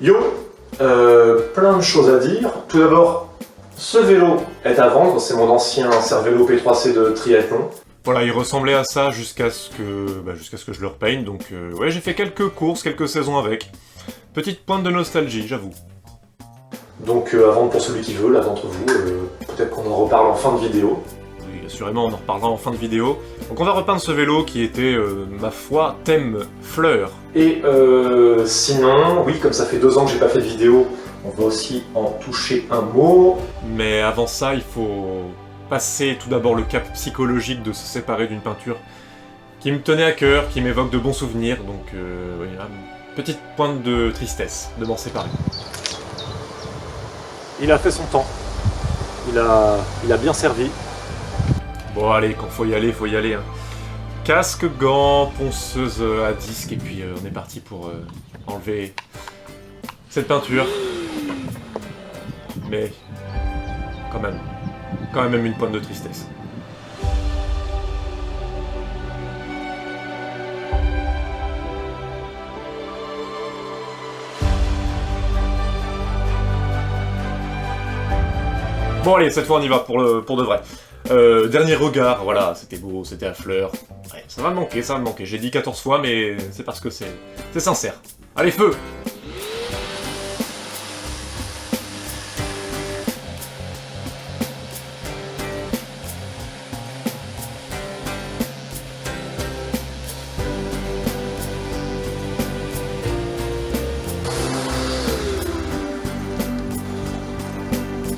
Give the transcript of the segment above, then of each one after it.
Yo, plein de choses à dire. Tout d'abord, ce vélo est à vendre, c'est mon ancien Cervélo P3C de triathlon. Voilà, il ressemblait à ça jusqu'à ce que je le repeigne, donc ouais, j'ai fait quelques courses, quelques saisons avec. Petite pointe de nostalgie, j'avoue. Donc à vendre pour celui qui veut, là d'entre vous, peut-être qu'on en reparle en fin de vidéo. Oui, assurément, on en reparlera en fin de vidéo. Donc on va repeindre ce vélo qui était, ma foi, thème fleur. Et sinon, oui, comme ça fait 2 ans que j'ai pas fait de vidéo, on va aussi en toucher un mot. Mais avant ça, il faut passer tout d'abord le cap psychologique de se séparer d'une peinture qui me tenait à cœur, qui m'évoque de bons souvenirs, donc oui, là, petite pointe de tristesse de m'en séparer. Il a fait son temps. Il a bien servi. Bon allez, quand faut y aller, hein. Casque, gants, ponceuse à disque, et puis on est parti pour enlever cette peinture. Mais quand même une pointe de tristesse. Bon allez, cette fois on y va pour de vrai. Dernier regard, voilà, c'était beau, c'était à fleur. Ouais, ça va me manquer. J'ai dit 14 fois, mais c'est parce que c'est sincère. Allez, feu!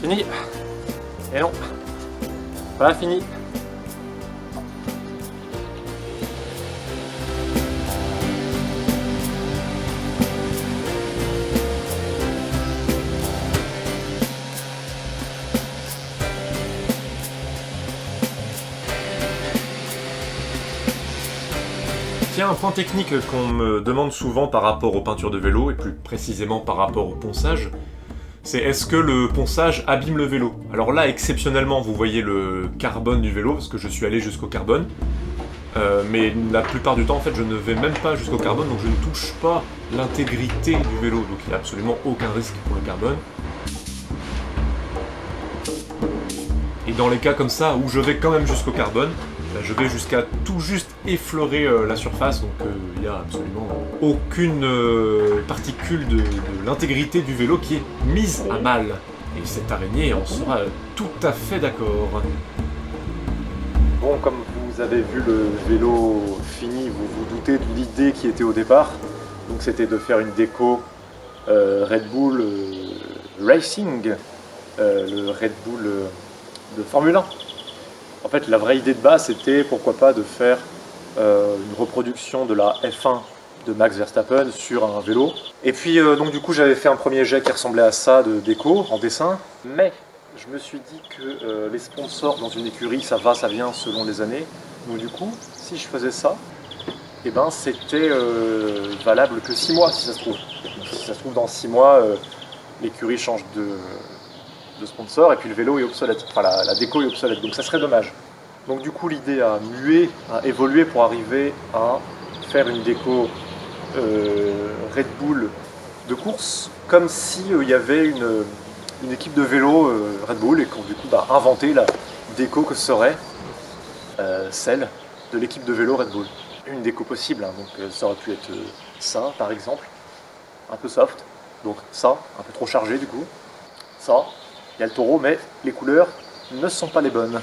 Fini. Et non. Pas fini. Tiens, un point technique qu'on me demande souvent par rapport aux peintures de vélo, et plus précisément par rapport au ponçage, c'est est-ce que le ponçage abîme le vélo? Alors là, exceptionnellement, vous voyez le carbone du vélo, parce que je suis allé jusqu'au carbone. Mais la plupart du temps, en fait, je ne vais même pas jusqu'au carbone, donc je ne touche pas l'intégrité du vélo. Donc il n'y a absolument aucun risque pour le carbone. Et dans les cas comme ça, où je vais quand même jusqu'au carbone, je vais jusqu'à tout juste effleurer la surface, donc il n'y a absolument aucune particule de l'intégrité du vélo qui est mise à mal. Et cette araignée en sera tout à fait d'accord. Bon, comme vous avez vu le vélo fini, vous vous doutez de l'idée qui était au départ. Donc c'était de faire une déco Red Bull Racing, le Red Bull de Formule 1. En fait, la vraie idée de base, c'était pourquoi pas de faire une reproduction de la F1 de Max Verstappen sur un vélo. Et puis, donc du coup, j'avais fait un premier jet qui ressemblait à ça de déco, en dessin. Mais je me suis dit que les sponsors dans une écurie, ça va, ça vient selon les années. Donc du coup, si je faisais ça, eh ben, c'était valable que 6 mois, si ça se trouve. Donc, si ça se trouve, dans 6 mois, l'écurie change de sponsor et puis le vélo est obsolète, enfin la déco est obsolète, donc ça serait dommage. Donc du coup l'idée a mué, a évolué pour arriver à faire une déco Red Bull de course, comme si il y avait une équipe de vélo Red Bull et qu'on du coup inventé la déco que serait celle de l'équipe de vélo Red Bull. Une déco possible, hein, donc ça aurait pu être ça par exemple, un peu soft, donc ça, un peu trop chargé du coup, ça. Il y a le taureau, mais les couleurs ne sont pas les bonnes.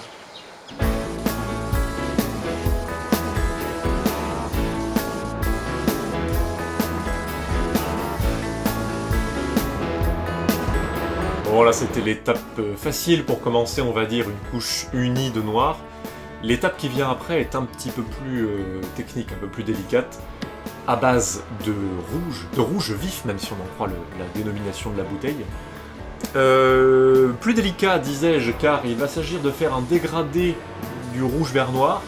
Bon, là c'était l'étape facile pour commencer, on va dire, une couche unie de noir. L'étape qui vient après est un petit peu plus technique, un peu plus délicate, à base de rouge vif, même si on en croit la dénomination de la bouteille. Plus délicat, disais-je, car il va s'agir de faire un dégradé du rouge vers noir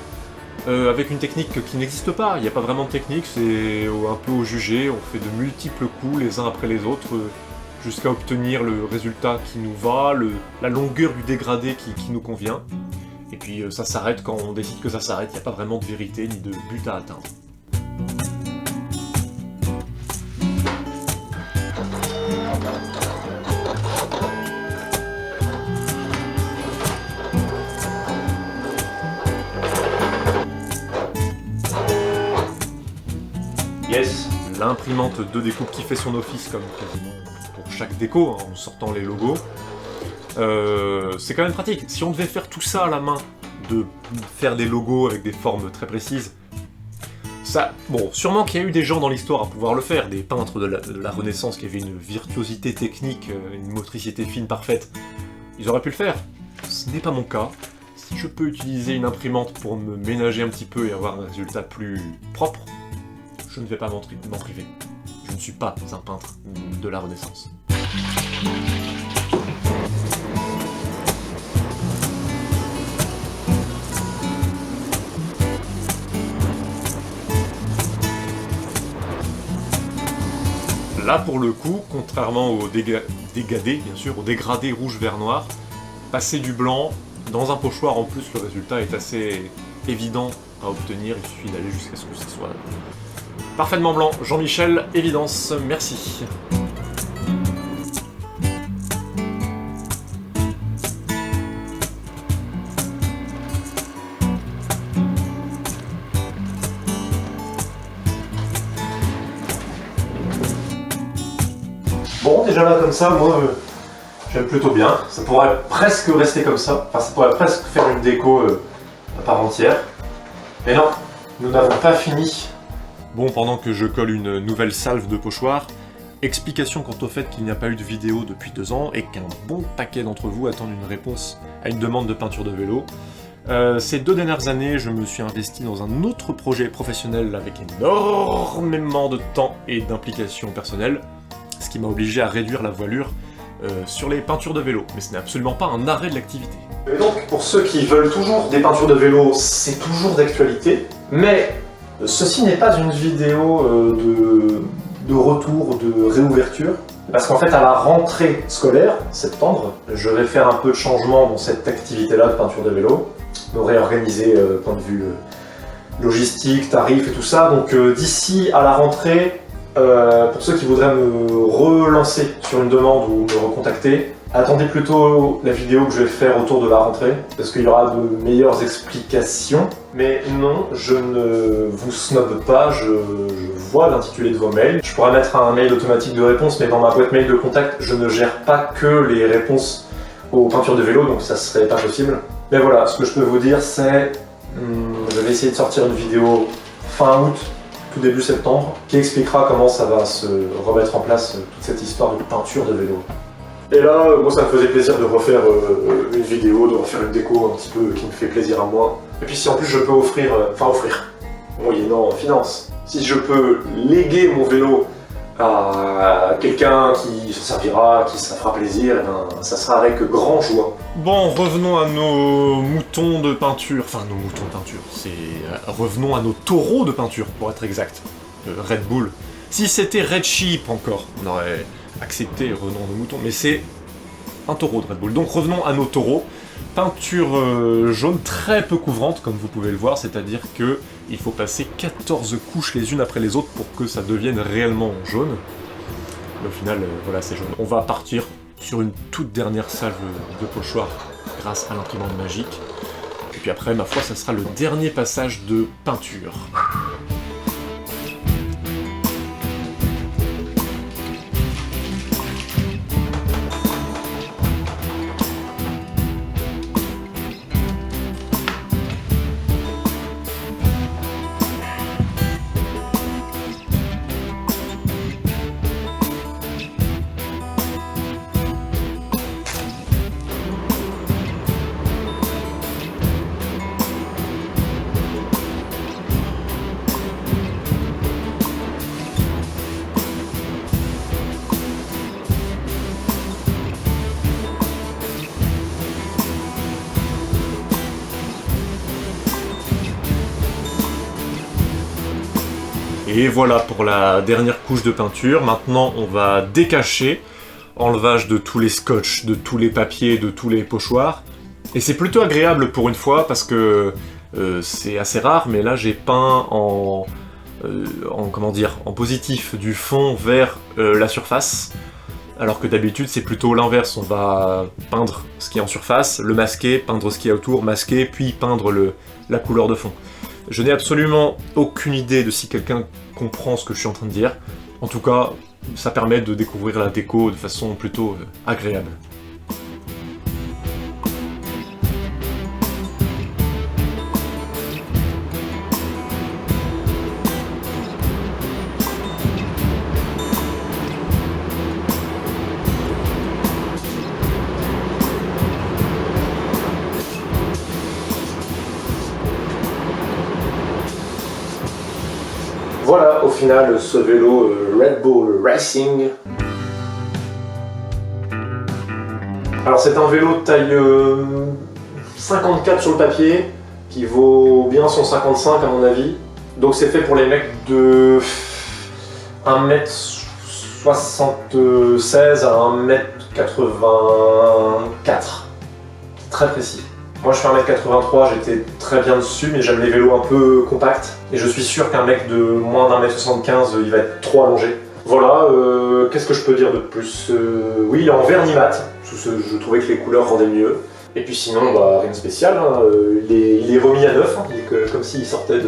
avec une technique qui n'existe pas. Il n'y a pas vraiment de technique, c'est un peu au jugé. On fait de multiples coups les uns après les autres jusqu'à obtenir le résultat qui nous va, la longueur du dégradé qui nous convient. Et puis ça s'arrête quand on décide que ça s'arrête. Il n'y a pas vraiment de vérité ni de but à atteindre. Yes, l'imprimante de découpe qui fait son office comme quasiment pour chaque déco, hein, en sortant les logos. C'est quand même pratique. Si on devait faire tout ça à la main, de faire des logos avec des formes très précises, ça, bon, sûrement qu'il y a eu des gens dans l'histoire à pouvoir le faire, des peintres de la Renaissance qui avaient une virtuosité technique, une motricité fine parfaite, ils auraient pu le faire. Ce n'est pas mon cas. Si je peux utiliser une imprimante pour me ménager un petit peu et avoir un résultat plus propre, je ne vais pas m'en priver. Je ne suis pas un peintre de la Renaissance. Là, pour le coup, contrairement au dégradé, bien sûr, au dégradé rouge vert noir, passer du blanc dans un pochoir, en plus, le résultat est assez évident à obtenir. Il suffit d'aller jusqu'à ce que ce soit parfaitement blanc. Jean-Michel, évidence, merci. Bon, déjà là, comme ça, moi, j'aime plutôt bien. Ça pourrait presque rester comme ça. Enfin, ça pourrait presque faire une déco à part entière. Mais non, nous n'avons pas fini. Bon, pendant que je colle une nouvelle salve de pochoir, explication quant au fait qu'il n'y a pas eu de vidéo depuis 2 ans et qu'un bon paquet d'entre vous attendent une réponse à une demande de peinture de vélo. Ces 2 dernières années, je me suis investi dans un autre projet professionnel avec énormément de temps et d'implication personnelle, ce qui m'a obligé à réduire la voilure sur les peintures de vélo, mais ce n'est absolument pas un arrêt de l'activité. Et donc, pour ceux qui veulent toujours des peintures de vélo, c'est toujours d'actualité, mais ceci n'est pas une vidéo de retour, de réouverture, parce qu'en fait, à la rentrée scolaire, septembre, je vais faire un peu de changement dans cette activité-là de peinture de vélo, me réorganiser point de vue logistique, tarif et tout ça, donc d'ici à la rentrée, pour ceux qui voudraient me relancer sur une demande ou me recontacter, attendez plutôt la vidéo que je vais faire autour de la rentrée, parce qu'il y aura de meilleures explications. Mais non, je ne vous snobe pas, je vois l'intitulé de vos mails. Je pourrais mettre un mail automatique de réponse, mais dans ma boîte mail de contact, je ne gère pas que les réponses aux peintures de vélo, donc ça serait pas possible. Mais voilà, ce que je peux vous dire, c'est je vais essayer de sortir une vidéo fin août, tout début septembre, qui expliquera comment ça va se remettre en place toute cette histoire de peinture de vélo. Et là, moi ça me faisait plaisir de refaire une vidéo, de refaire une déco un petit peu qui me fait plaisir à moi. Et puis si en plus je peux offrir, moyennant finance, si je peux léguer mon vélo à quelqu'un qui se servira, qui ça fera plaisir, et ben, ça sera avec grand joie. Bon, revenons à nos moutons de peinture, enfin nos moutons de peinture, revenons à nos taureaux de peinture, pour être exact. Red Bull. Si c'était Red Sheep encore, on aurait accepté, revenons à nos moutons, mais c'est un taureau de Red Bull. Donc revenons à nos taureaux. Peinture jaune très peu couvrante, comme vous pouvez le voir, c'est-à-dire que il faut passer 14 couches les unes après les autres pour que ça devienne réellement jaune. Mais au final, voilà, c'est jaune. On va partir sur une toute dernière salve de pochoir grâce à l'imprimante magique. Et puis après, ma foi, ça sera le dernier passage de peinture. Et voilà pour la dernière couche de peinture. Maintenant, on va décacher. Enlevage de tous les scotch, de tous les papiers, de tous les pochoirs. Et c'est plutôt agréable pour une fois parce que c'est assez rare, mais là j'ai peint en positif du fond vers la surface. alors que d'habitude c'est plutôt l'inverse, on va peindre ce qui est en surface, le masquer, peindre ce qui est autour, masquer, puis peindre la couleur de fond. Je n'ai absolument aucune idée de si quelqu'un comprend ce que je suis en train de dire. En tout cas, ça permet de découvrir la déco de façon plutôt agréable. Voilà, au final, ce vélo Red Bull Racing. Alors c'est un vélo de taille 54 sur le papier, qui vaut bien son 55 à mon avis. Donc c'est fait pour les mecs de 1m76 à 1m84. Très précis. Moi je fais 1m83, j'étais très bien dessus, mais j'aime les vélos un peu compacts. Et je suis sûr qu'un mec de moins d'1m75, il va être trop allongé. Voilà, qu'est-ce que je peux dire de plus? Oui, il est en vernis mat, parce que je trouvais que les couleurs rendaient mieux. Et puis sinon, bah, rien de spécial, hein. Il est remis à neuf, hein. Il est comme s'il sortait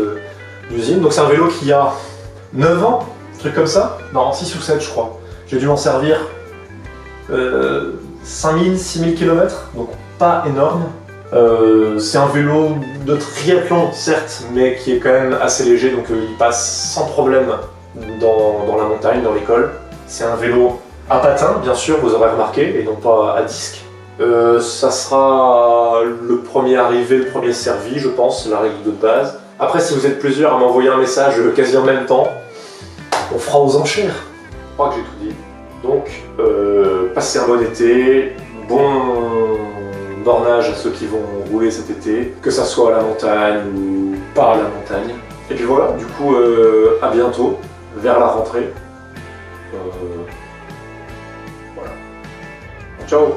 d'usine. Donc c'est un vélo qui a 9 ans, un truc comme ça. Non, 6 ou 7 je crois. J'ai dû m'en servir 5000, 6000 km, donc pas énorme. C'est un vélo de triathlon certes, mais qui est quand même assez léger, donc il passe sans problème dans la montagne, dans l'école. C'est un vélo à patins, bien sûr, vous aurez remarqué, et non pas à disque. Ça sera le premier arrivé, le premier servi, je pense, la règle de base. Après, si vous êtes plusieurs à m'envoyer un message quasi en même temps, on fera aux enchères. Je crois que j'ai tout dit. Donc, passez un bon été, bon bornage à ceux qui vont rouler cet été, que ça soit à la montagne ou pas à la montagne. Et puis voilà, du coup, à bientôt, vers la rentrée. Voilà. Ciao!